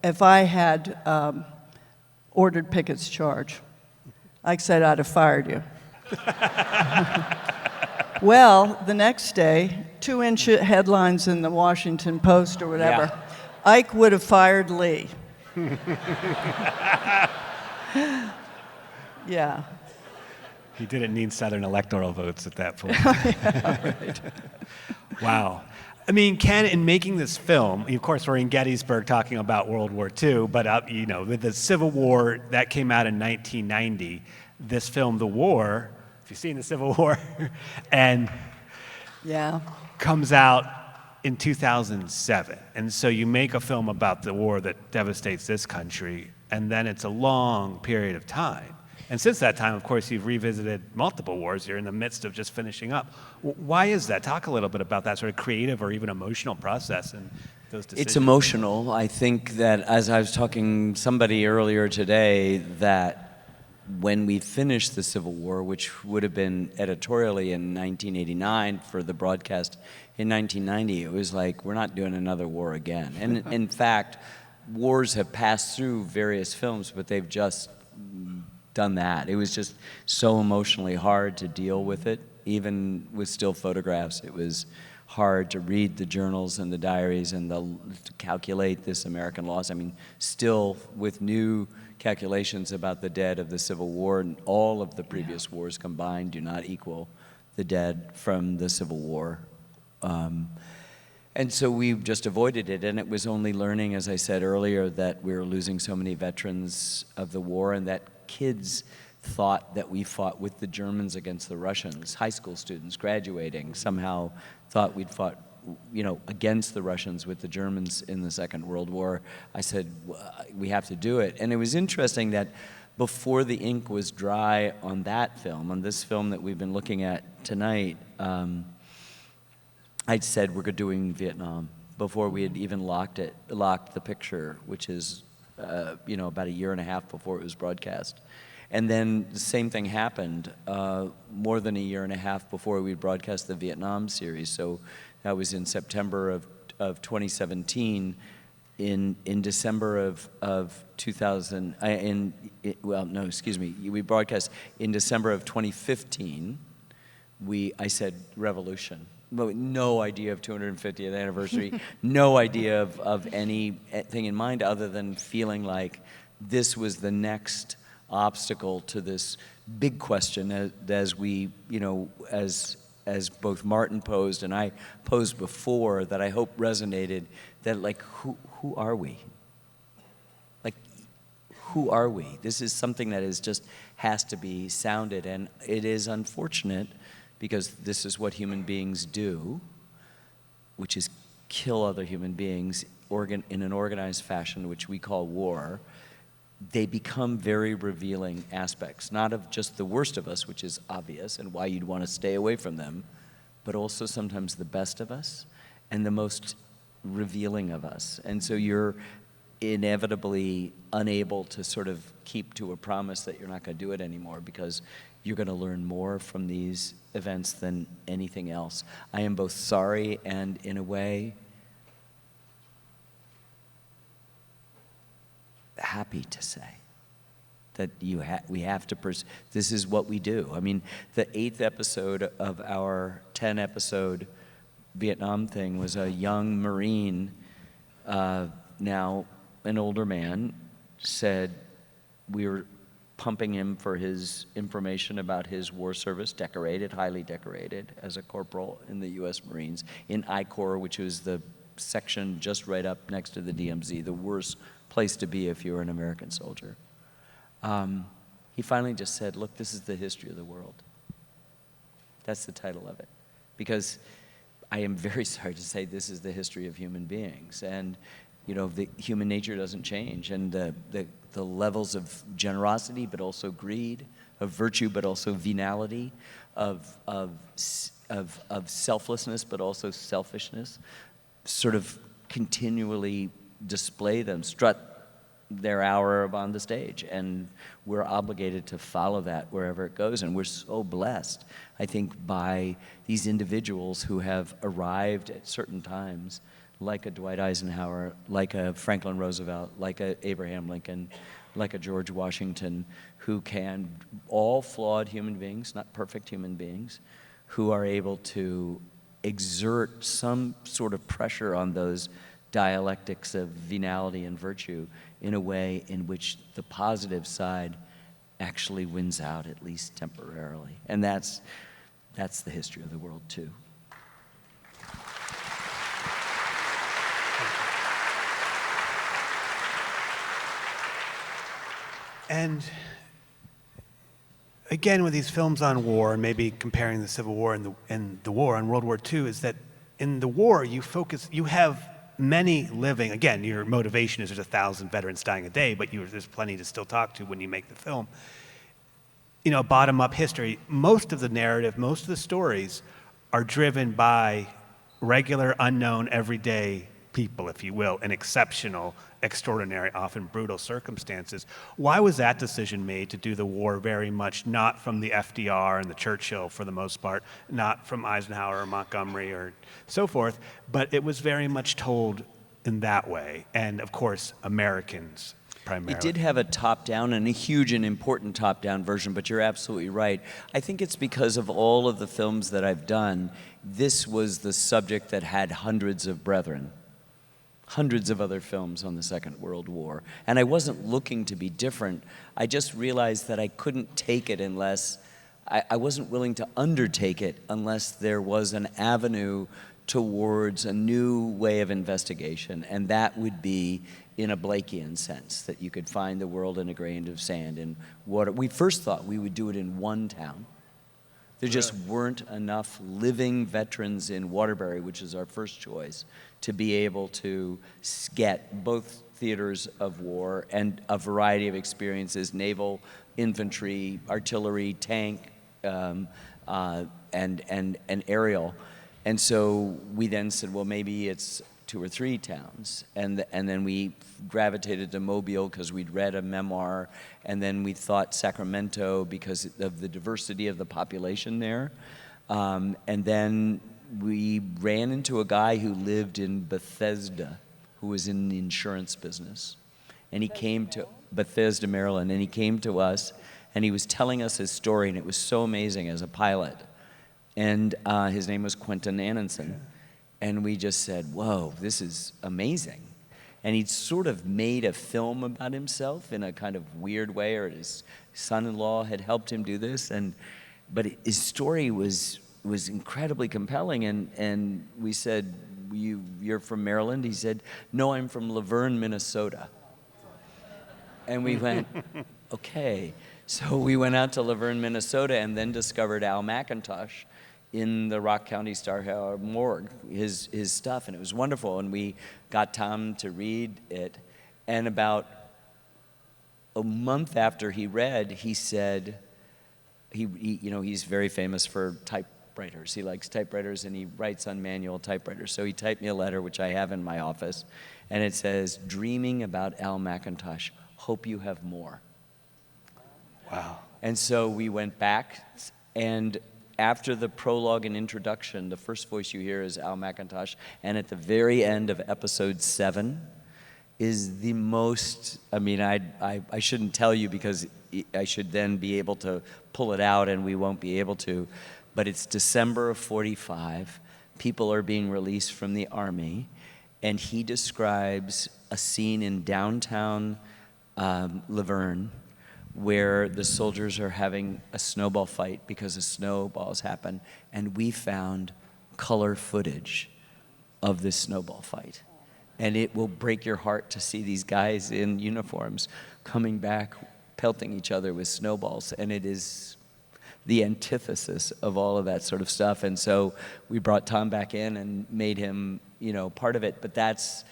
if I had ordered Pickett's charge?" Ike said, "I'd have fired you." Well, the next day, 2-inch headlines in the Washington Post or whatever, Yeah. Ike would have fired Lee. Yeah. He didn't need Southern electoral votes at that point. Yeah, right. Wow. I mean, Ken, in making this film, of course, we're in Gettysburg talking about World War II, but with the Civil War that came out in 1990, this film, The War, if you've seen the Civil War, and Yeah. comes out in 2007. And so you make a film about the war that devastates this country, and then it's a long period of time. And since that time, of course, you've revisited multiple wars. You're in the midst of just finishing up. Why is that? Talk a little bit about that sort of creative or even emotional process and those decisions. It's emotional. I think that, as I was talking to somebody earlier today, that when we finished the Civil War, which would have been editorially in 1989 for the broadcast in 1990, it was like, we're not doing another war again. And in fact, wars have passed through various films, but they've just done that. It was just so emotionally hard to deal with it. Even with still photographs, it was hard to read the journals and the diaries and to calculate this American loss. I mean, still with new calculations about the dead of the Civil War, and all of the previous wars combined do not equal the dead from the Civil War. And so we just avoided it, and it was only learning, as I said earlier, that we were losing so many veterans of the war, and that kids thought that we fought with the Germans against the Russians. High school students graduating somehow thought we'd fought, against the Russians with the Germans in the Second World War. I said, we have to do it. And it was interesting that before the ink was dry on that film, on this film that we've been looking at tonight, I'd said we're doing Vietnam before we had even locked the picture, which is about a year and a half before it was broadcast. And then the same thing happened more than a year and a half before we broadcast the Vietnam series. So that was in September of 2017. in December of 2000, we broadcast in December of 2015. I said revolution. No idea of 250th anniversary, no idea of anything in mind other than feeling like this was the next obstacle to this big question as we, as both Martin posed and I posed before, that I hope resonated, that like, who are we? Like, who are we? This is something that has to be sounded, and it is unfortunate because this is what human beings do, which is kill other human beings in an organized fashion, which we call war. They become very revealing aspects, not of just the worst of us, which is obvious and why you'd want to stay away from them, but also sometimes the best of us and the most revealing of us. And so you're inevitably unable to sort of keep to a promise that you're not going to do it anymore, because you're going to learn more from these events than anything else. I am both sorry and, in a way, happy to say that we have to this is what we do. I mean, the 8th episode of our 10-episode Vietnam thing was a young Marine, now an older man, said we were pumping him for his information about his war service, decorated, highly decorated, as a corporal in the U.S. Marines, in I Corps, which was the section just right up next to the DMZ, the worst place to be if you were an American soldier. He finally just said, look, this is the history of the world. That's the title of it. Because I am very sorry to say this is the history of human beings. And, the human nature doesn't change. And the levels of generosity, but also greed, of virtue, but also venality, of selflessness, but also selfishness, sort of continually display them, strut their hour on the stage, and we're obligated to follow that wherever it goes. And we're so blessed, I think, by these individuals who have arrived at certain times, like a Dwight Eisenhower, like a Franklin Roosevelt, like a Abraham Lincoln, like a George Washington, who can, all flawed human beings, not perfect human beings, who are able to exert some sort of pressure on those dialectics of venality and virtue in a way in which the positive side actually wins out, at least temporarily. And that's the history of the world, too. And again, with these films on war, and maybe comparing the Civil War and the war on World War II, is that in the war, you have many living, again, your motivation is there's 1,000 veterans dying a day, but there's plenty to still talk to when you make the film. Bottom-up history, most of the narrative, most of the stories are driven by regular, unknown, everyday people, if you will, in exceptional, extraordinary, often brutal circumstances. Why was that decision made to do the war very much not from the FDR and the Churchill for the most part, not from Eisenhower or Montgomery or so forth, but it was very much told in that way, and of course, Americans primarily? It did have a top-down and a huge and important top-down version, but you're absolutely right. I think it's because of all of the films that I've done, this was the subject that had hundreds of brethren. Hundreds of other films on the Second World War. And I wasn't looking to be different. I just realized that I couldn't take it unless, I wasn't willing to undertake it unless there was an avenue towards a new way of investigation. And that would be in a Blakean sense, that you could find the world in a grain of sand and water. We first thought we would do it in one town. There just weren't enough living veterans in Waterbury, which is our first choice, to be able to get both theaters of war and a variety of experiences, naval, infantry, artillery, tank, and aerial. And so we then said, well, maybe it's 2 or 3 towns. And then we gravitated to Mobile because we'd read a memoir, and then we thought Sacramento because of the diversity of the population there. And then we ran into a guy who lived in Bethesda, who was in the insurance business. And he came to Bethesda, Maryland, and he came to us, and he was telling us his story, and it was so amazing as a pilot. And his name was Quentin Annenson. And we just said, whoa, this is amazing. And he'd sort of made a film about himself in a kind of weird way, or his son-in-law had helped him do this. But his story was incredibly compelling. And we said, you're from Maryland? He said, no, I'm from Laverne, Minnesota. And we went, okay. So we went out to Laverne, Minnesota, and then discovered Al McIntosh in the Rock County Star morgue, his stuff, and it was wonderful. And we got Tom to read it, and about a month after he read, he said, he's very famous for typewriters. He likes typewriters, and he writes on manual typewriters. So he typed me a letter, which I have in my office, and it says, "Dreaming about Al McIntosh. Hope you have more." Wow. And so we went back, and after the prologue and introduction, the first voice you hear is Al McIntosh, and at the very end of episode 7 is the most, I mean, I shouldn't tell you because I should then be able to pull it out, and we won't be able to, but it's December of '45. People are being released from the Army, and he describes a scene in downtown Laverne where the soldiers are having a snowball fight because the snowballs happen, and we found color footage of this snowball fight. And it will break your heart to see these guys in uniforms coming back, pelting each other with snowballs, and it is the antithesis of all of that sort of stuff. And so we brought Tom back in and made him, part of it, but that's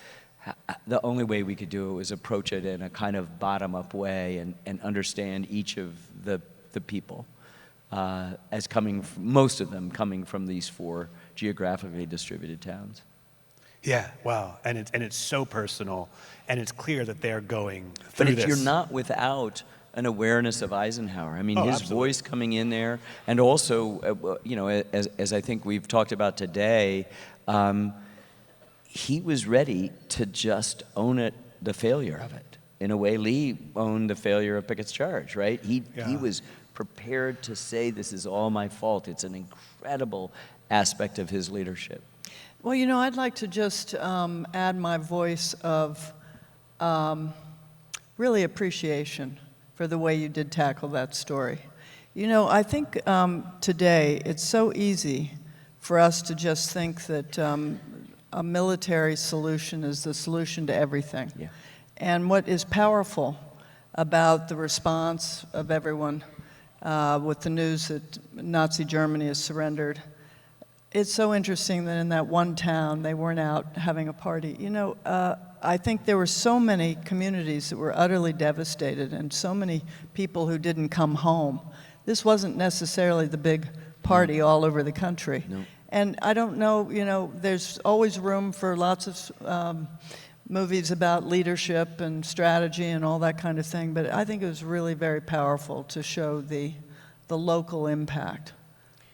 the only way we could do it was approach it in a kind of bottom-up way and understand each of the people as coming, most of them coming from these 4 geographically distributed towns. Yeah, wow, and it's so personal, and it's clear that they're going But through this. you're not without an awareness of Eisenhower. I mean, his absolutely. voice coming in there, and also, as I think we've talked about today, he was ready to just own it, the failure of it. In a way, Lee owned the failure of Pickett's Charge, right? He was prepared to say, this is all my fault. It's an incredible aspect of his leadership. Well, I'd like to just add my voice of really appreciation for the way you did tackle that story. I think today it's so easy for us to just think that a military solution is the solution to everything. Yeah. And what is powerful about the response of everyone with the news that Nazi Germany has surrendered, it's so interesting that in that one town, they weren't out having a party. I think there were so many communities that were utterly devastated and so many people who didn't come home. This wasn't necessarily the big party all over the country. No. And I don't know, there's always room for lots of movies about leadership and strategy and all that kind of thing, but I think it was really very powerful to show the local impact,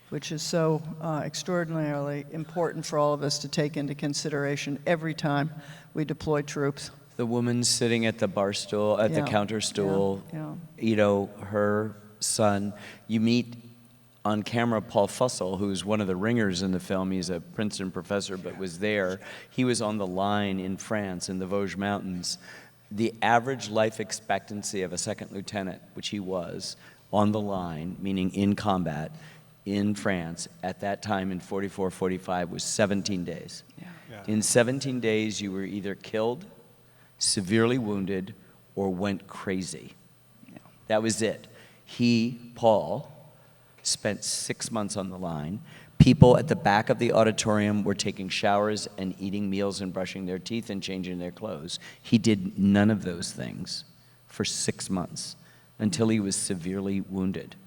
which is so extraordinarily important for all of us to take into consideration every time we deploy troops. The woman sitting at the bar stool, at the counter stool, her son, you meet on camera Paul Fussell, who's one of the ringers in the film. He's a Princeton professor, but was there. He was on the line in France, in the Vosges Mountains. The average life expectancy of a second lieutenant, which he was, on the line, meaning in combat, in France, at that time in 44, 45, was 17 days. Yeah. In 17 days, you were either killed, severely wounded, or went crazy. Yeah. That was it. Paul, spent 6 months on the line. People at the back of the auditorium were taking showers and eating meals and brushing their teeth and changing their clothes. He did none of those things for 6 months until he was severely wounded.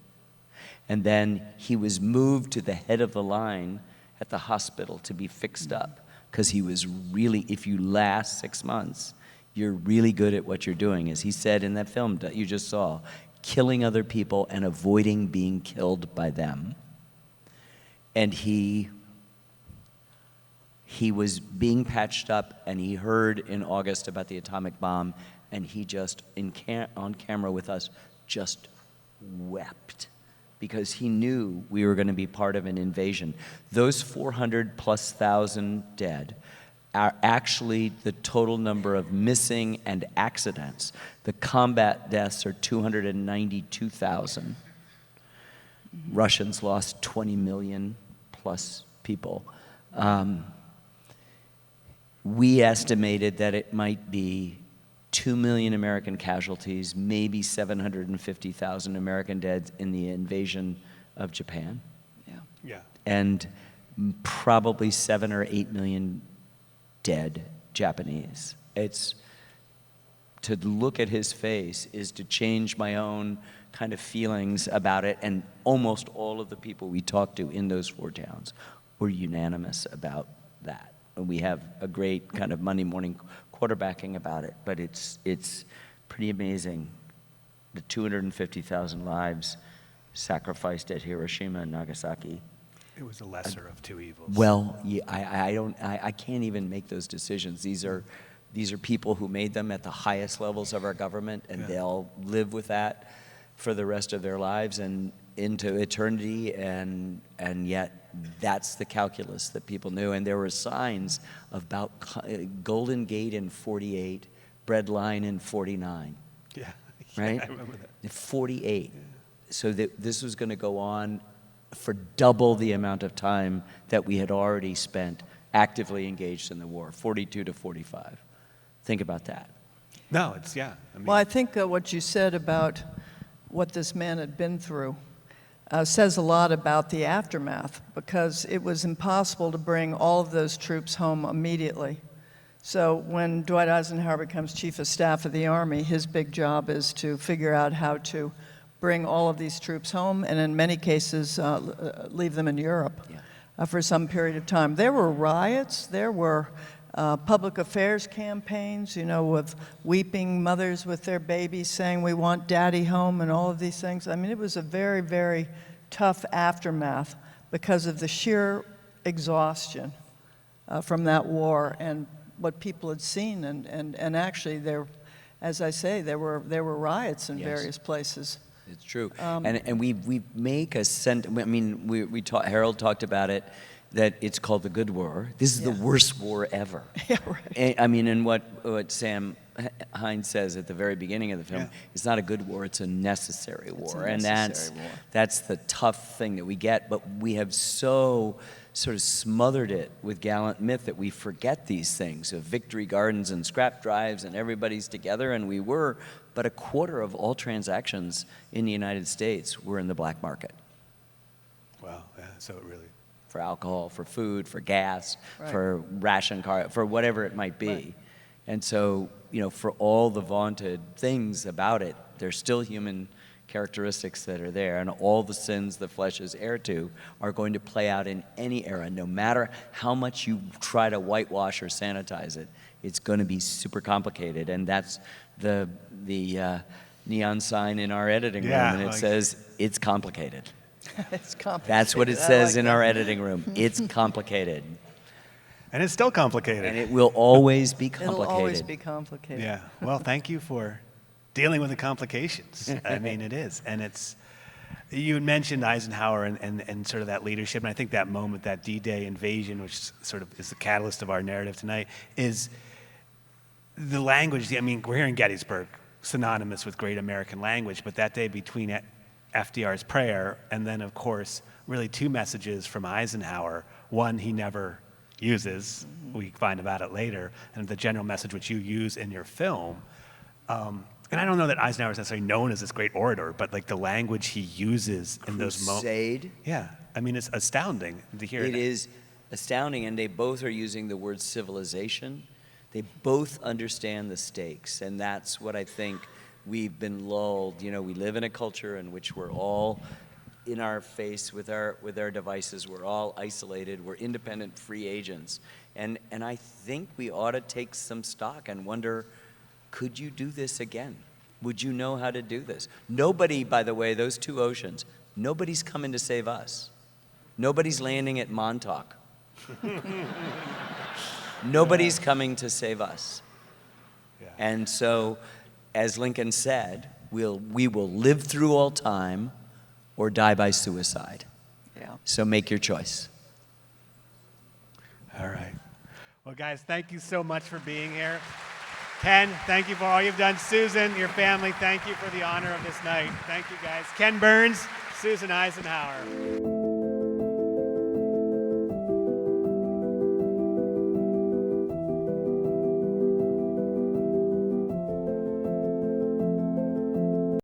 And then he was moved to the head of the line at the hospital to be fixed up because he was really, if you last 6 months, you're really good at what you're doing. As he said in that film that you just saw, killing other people and avoiding being killed by them. And he He was being patched up, and he heard in August about the atomic bomb, and he just, on camera with us, just wept because he knew we were going to be part of an invasion. Those 400,000+ dead are actually the total number of missing and accidents. The combat deaths are 292,000. Russians lost 20 million plus people. We estimated that it might be 2 million American casualties, maybe 750,000 American dead in the invasion of Japan. Yeah. And probably 7 or 8 million dead Japanese. It's, to look at his face is to change my own kind of feelings about it, and almost all of the people we talked to in those 4 towns were unanimous about that. And we have a great kind of Monday morning quarterbacking about it, but it's pretty amazing, the 250,000 lives sacrificed at Hiroshima and Nagasaki. It was a lesser of two evils. Well, yeah, I can't even make those decisions. These are people who made them at the highest levels of our government, and they'll live with that for the rest of their lives and into eternity, and yet that's the calculus that people knew. And there were signs about Golden Gate in 48, Bread Line in 49. Yeah. Right? I remember that. 48. Yeah. So that this was going to go on for double the amount of time that we had already spent actively engaged in the war, 42 to 45. Think about that. No, it's, yeah. I mean, Well, I think what you said about what this man had been through says a lot about the aftermath, because it was impossible to bring all of those troops home immediately. So when Dwight Eisenhower becomes Chief of Staff of the Army, his big job is to figure out how to bring all of these troops home, and in many cases leave them in Europe for some period of time. There were riots, there were public affairs campaigns, you know, with weeping mothers with their babies saying, "We want daddy home," and all of these things. I mean, it was a very, very tough aftermath because of the sheer exhaustion from that war and what people had seen. And actually, there, as I say, there were riots in various places. It's true. And we make a I mean, Harold talked about it, that it's called the good war. This is the worst war ever. Yeah, right. I mean, and what Sam Hines says at the very beginning of the film, it's not a good war, it's a necessary war. And that's the tough thing that we get, but we have so sort of smothered it with gallant myth that we forget these things of victory gardens and scrap drives and everybody's together, and we were, but a quarter of all transactions in the United States were in the black market. wow, yeah, so it really... For alcohol, for food, for gas, for ration car, for whatever it might be. Right. And so, you know, for all the vaunted things about it, there's still human characteristics that are there, and all the sins the flesh is heir to are going to play out in any era. No matter how much you try to whitewash or sanitize it, it's going to be super complicated. And that's the neon sign in our editing room, and it says, "It's complicated." It's complicated. That's what it says in our editing room. It's complicated. And it's still complicated. And it will always be complicated. It'll always be complicated. Yeah. Well, thank you for dealing with the complications. I mean, it is. And it's, you had mentioned Eisenhower and sort of that leadership, and I think that moment, that D-Day invasion, which sort of is the catalyst of our narrative tonight, is the language. I mean, we're here in Gettysburg, synonymous with great American language, but that day between FDR's prayer and then, of course, really two messages from Eisenhower. One he never uses, we find about it later, and the general message which you use in your film. And I don't know that Eisenhower is necessarily known as this great orator, but like the language he uses in those moments. Crusade. Yeah, I mean, it's astounding to hear It is astounding, and they both are using the word civilization. They both understand the stakes, and that's what I think we've been lulled. You know, we live in a culture in which we're all in our face with our devices. We're all isolated. We're independent free agents. And I think we ought to take some stock and wonder, could you do this again? Would you know how to do this? Nobody, by the way, those two oceans, nobody's coming to save us. Nobody's landing at Montauk. Nobody's coming to save us. Yeah. And so, as Lincoln said, we will live through all time or die by suicide. Yeah. So make your choice. All right. Well, guys, thank you so much for being here. Ken, thank you for all you've done. Susan, your family, thank you for the honor of this night. Thank you, guys. Ken Burns, Susan Eisenhower.